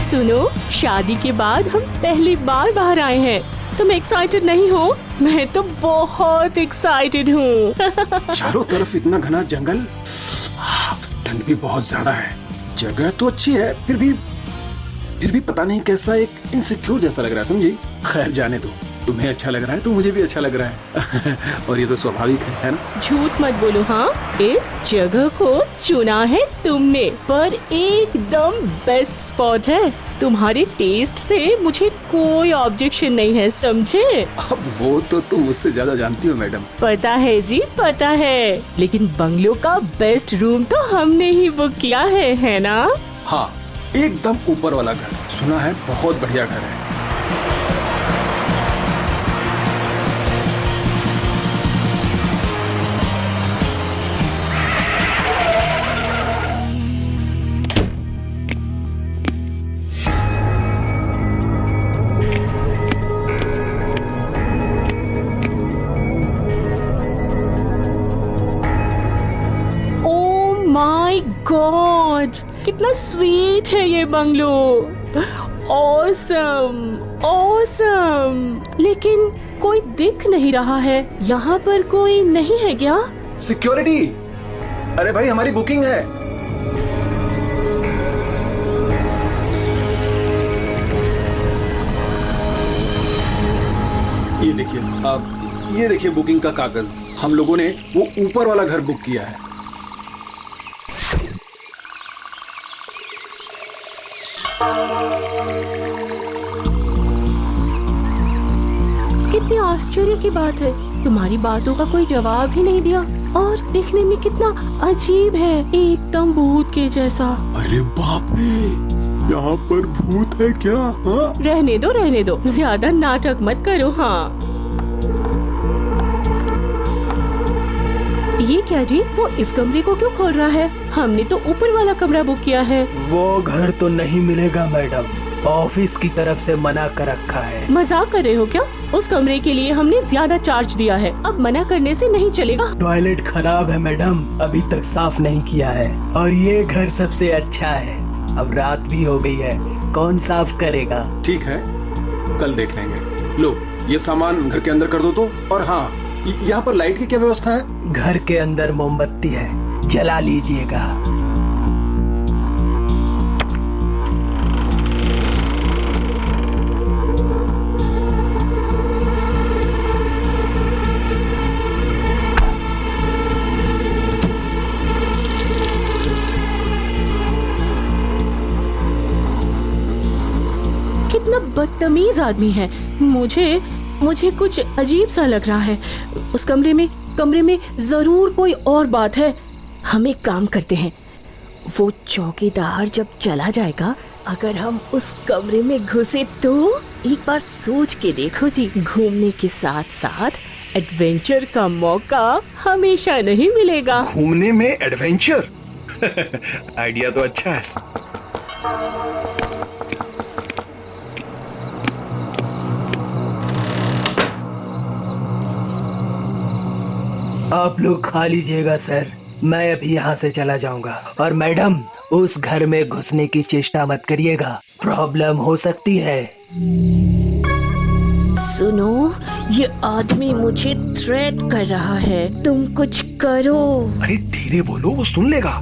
सुनो, शादी के बाद हम पहली बार बाहर आए हैं। तुम एक्साइटेड नहीं हो? मैं तो बहुत एक्साइटेड हूँ। चारों तरफ इतना घना जंगल, ठंड भी बहुत ज्यादा है। जगह तो अच्छी है, फिर भी पता नहीं कैसा एक इनसिक्योर जैसा लग रहा है, समझी? खैर जाने दो, तुम्हें अच्छा लग रहा है तो मुझे भी अच्छा लग रहा है। और ये तो स्वाभाविक है ना? झूठ मत बोलो। हाँ, इस जगह को चुना है तुमने, पर एकदम बेस्ट स्पॉट है। तुम्हारे टेस्ट से मुझे कोई ऑब्जेक्शन नहीं है, समझे? अब वो तो तुम मुझसे ज्यादा जानती हो मैडम। पता है जी, पता है। लेकिन बंगलो का बेस्ट रूम तो हमने ही बुक किया है ना? हाँ, एकदम ऊपर वाला घर। सुना है बहुत बढ़िया घर है। माय गॉड, कितना स्वीट है ये बंगलो। Awesome, awesome. लेकिन कोई दिख नहीं रहा है। यहाँ पर कोई नहीं है क्या? सिक्योरिटी! अरे भाई, हमारी बुकिंग है। ये देखिए, आप ये देखिए बुकिंग का कागज। हम लोगों ने वो ऊपर वाला घर बुक किया है। कितनी आश्चर्य की बात है, तुम्हारी बातों का कोई जवाब ही नहीं दिया। और दिखने में कितना अजीब है, एकदम भूत के जैसा। अरे बाप रे, यहाँ पर भूत है क्या? हाँ? रहने दो, रहने दो, ज्यादा नाटक मत करो। हाँ, ये क्या जी? वो इस कमरे को क्यों खोल रहा है? हमने तो ऊपर वाला कमरा बुक किया है। वो घर तो नहीं मिलेगा मैडम, ऑफिस की तरफ से मना कर रखा है। मजाक कर रहे हो क्या? उस कमरे के लिए हमने ज्यादा चार्ज दिया है, अब मना करने से नहीं चलेगा। टॉयलेट खराब है मैडम, अभी तक साफ नहीं किया है। और ये घर सबसे अच्छा है। अब रात भी हो गई है, कौन साफ करेगा? ठीक है, कल देख लेंगे। लो, ये सामान घर के अंदर कर दो तो। और हाँ, यहाँ पर लाइट की क्या व्यवस्था है? घर के अंदर मोमबत्ती है, जला लीजिएगा। कितना बदतमीज आदमी है। मुझे कुछ अजीब सा लग रहा है। उस कमरे में जरूर कोई और बात है। हम एक काम करते हैं, वो चौकीदार जब चला जाएगा, अगर हम उस कमरे में घुसे तो एक बार सोच के देखो जी, घूमने के साथ साथ एडवेंचर का मौका हमेशा नहीं मिलेगा। घूमने में एडवेंचर? आइडिया तो अच्छा है। आप लोग खा लीजिएगा सर, मैं अभी यहाँ से चला जाऊंगा। और मैडम, उस घर में घुसने की चेष्टा मत करिएगा, प्रॉब्लम हो सकती है। सुनो, ये आदमी मुझे थ्रेट कर रहा है, तुम कुछ करो। अरे धीरे बोलो, वो सुन लेगा।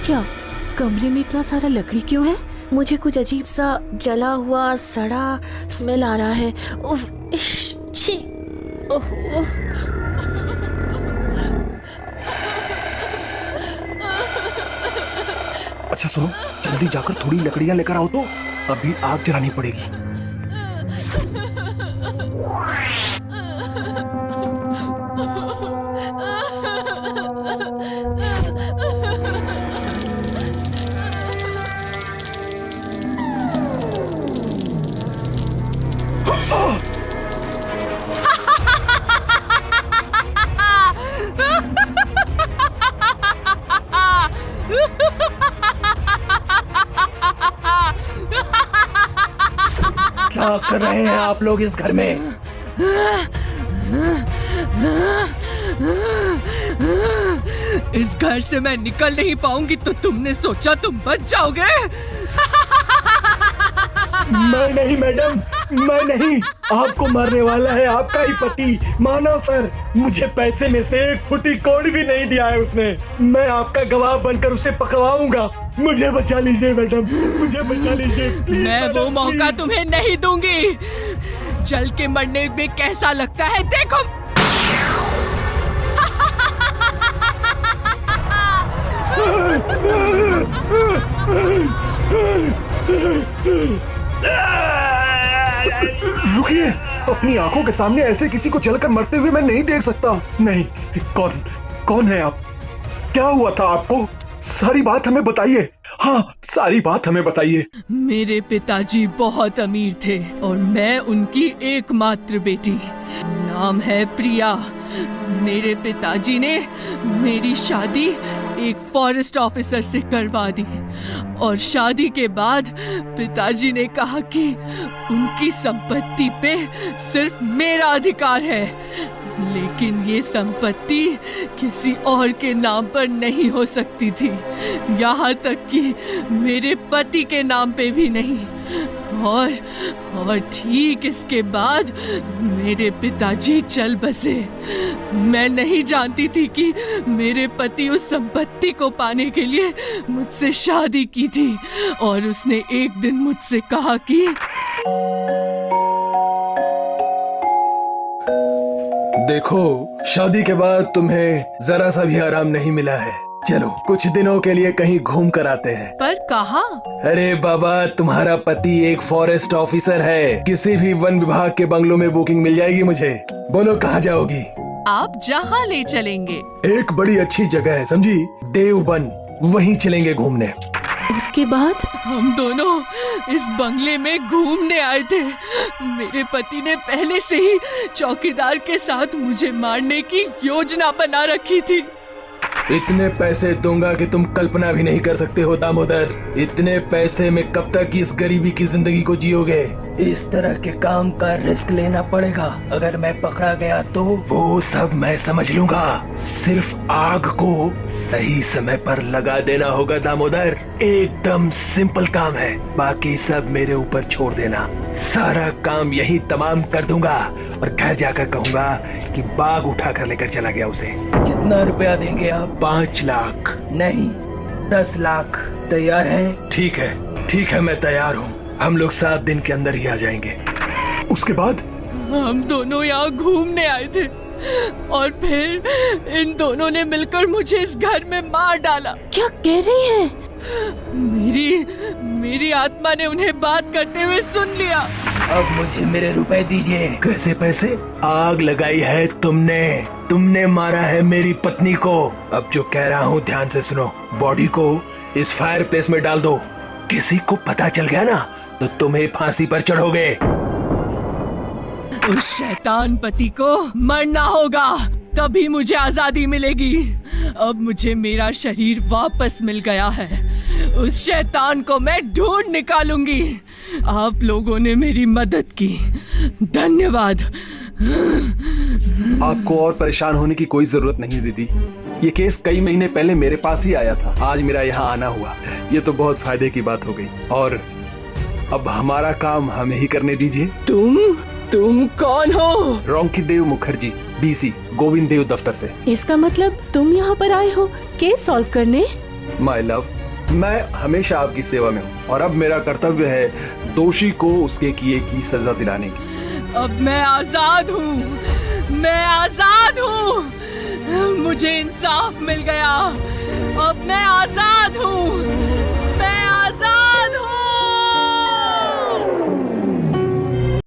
क्या? कमरे में इतना सारा लकड़ी क्यों है? मुझे कुछ अजीब सा जला हुआ सड़ा स्मेल आ रहा है। उफ, इश, छी, ओह, उफ। अच्छा सुनो, जल्दी जाकर थोड़ी लकड़ियां लेकर आओ तो अभी आग जलानी पड़ेगी। क्या कर रहे हैं आप लोग इस घर में? इस घर से मैं निकल नहीं पाऊंगी तो तुमने सोचा तुम बच जाओगे? मैं नहीं मैडम, मैं नहीं। आपको मारने वाला है आपका ही पति मानव सर। मुझे पैसे में से एक फुटी कौड़ी भी नहीं दिया है उसने। मैं आपका गवाह बनकर उसे पकड़वाऊंगा। मुझे बचा लीजिए मैडम, मुझे बचा लीजिए। मैं वो मौका तुम्हें नहीं दूंगी। जल के मरने में कैसा लगता है देखो। रुकिए, अपनी आंखों के सामने ऐसे किसी को जलकर मरते हुए मैं नहीं देख सकता। नहीं, कौन है आप? क्या हुआ था आपको? सारी बात हमें बताइए। हाँ, सारी बात हमें बताइए। मेरे पिताजी बहुत अमीर थे और मैं उनकी एकमात्र बेटी। नाम है प्रिया। मेरे पिताजी ने मेरी शादी एक फॉरेस्ट ऑफिसर से करवा दी और शादी के बाद पिताजी ने कहा कि उनकी संपत्ति पे सिर्फ मेरा अधिकार है, लेकिन ये संपत्ति किसी और के नाम पर नहीं हो सकती थी, यहाँ तक कि मेरे पति के नाम पे भी नहीं। और ठीक इसके बाद मेरे पिताजी चल बसे। मैं नहीं जानती थी कि मेरे पति उस संपत्ति को पाने के लिए मुझसे शादी की थी और उसने एक दिन मुझसे कहा कि देखो, शादी के बाद तुम्हें जरा सा भी आराम नहीं मिला है। चलो कुछ दिनों के लिए कहीं घूम कर आते हैं। पर कहाँ? अरे बाबा, तुम्हारा पति एक फॉरेस्ट ऑफिसर है। किसी भी वन विभाग के बंगलों में बुकिंग मिल जाएगी मुझे। बोलो कहाँ जाओगी? आप जहाँ ले चलेंगे। एक बड़ी अच्छी जगह है, समझी? देवबन, वहीं चलेंगे घूमने। उसके बाद हम दोनों इस बंगले में घूमने आए थे। मेरे पति ने पहले से ही चौकीदार के साथ मुझे मारने की योजना बना रखी थी। इतने पैसे दूंगा कि तुम कल्पना भी नहीं कर सकते हो दामोदर। इतने पैसे में कब तक इस गरीबी की जिंदगी को जियोगे? इस तरह के काम का रिस्क लेना पड़ेगा। अगर मैं पकड़ा गया तो वो सब मैं समझ लूंगा। सिर्फ आग को सही समय पर लगा देना होगा दामोदर। एकदम सिंपल काम है, बाकी सब मेरे ऊपर छोड़ देना। सारा काम यही तमाम कर दूंगा और घर जाकर कहूंगा कि बाग उठा कर लेकर चला गया उसे। कितना रुपया देंगे आप? 5 लाख। नहीं, 10 लाख। तैयार हैं? ठीक है, मैं तैयार हूँ। हम लोग 7 दिन के अंदर ही आ जाएंगे। उसके बाद हम दोनों यहाँ घूमने आए थे और फिर इन दोनों ने मिलकर मुझे इस घर में मार डाला। क्या कह रही हैं? मेरी आत्मा ने उन्हें बात करते हुए सुन लिया। अब मुझे मेरे रुपए दीजिए। कैसे पैसे? आग लगाई है तुमने मारा है मेरी पत्नी को। अब जो कह रहा हूँ ध्यान से सुनो। बॉडी को इस फायर प्लेस में डाल दो। किसी को पता चल गया ना तो तुम्हें फांसी पर चढ़ोगे। उस शैतान पति को मरना होगा, तभी मुझे आजादी मिलेगी। अब मुझे मेरा शरीर वापस मिल गया है। उस शैतान को मैं ढूंढ निकालूंगी। आप लोगों ने मेरी मदद की, धन्यवाद। आपको और परेशान होने की कोई जरूरत नहीं दीदी। ये केस कई महीने पहले मेरे पास ही आया था। आज मेरा यहाँ आना हुआ, ये तो बहुत फायदे की बात हो गई। और अब हमारा काम हमें ही करने दीजिए। तुम कौन हो? रोंकी देव मुखर्जी, BC गोविंद देव दफ्तर से। इसका मतलब तुम यहाँ पर आए हो केस सॉल्व करने? माय लव, मैं हमेशा आपकी सेवा में हूँ और अब मेरा कर्तव्य है दोषी को उसके किए की सजा दिलाने की। अब मैं आजाद हूँ, मैं आजाद हूँ। मुझे इंसाफ मिल गया, अब मैं आजाद हूँ।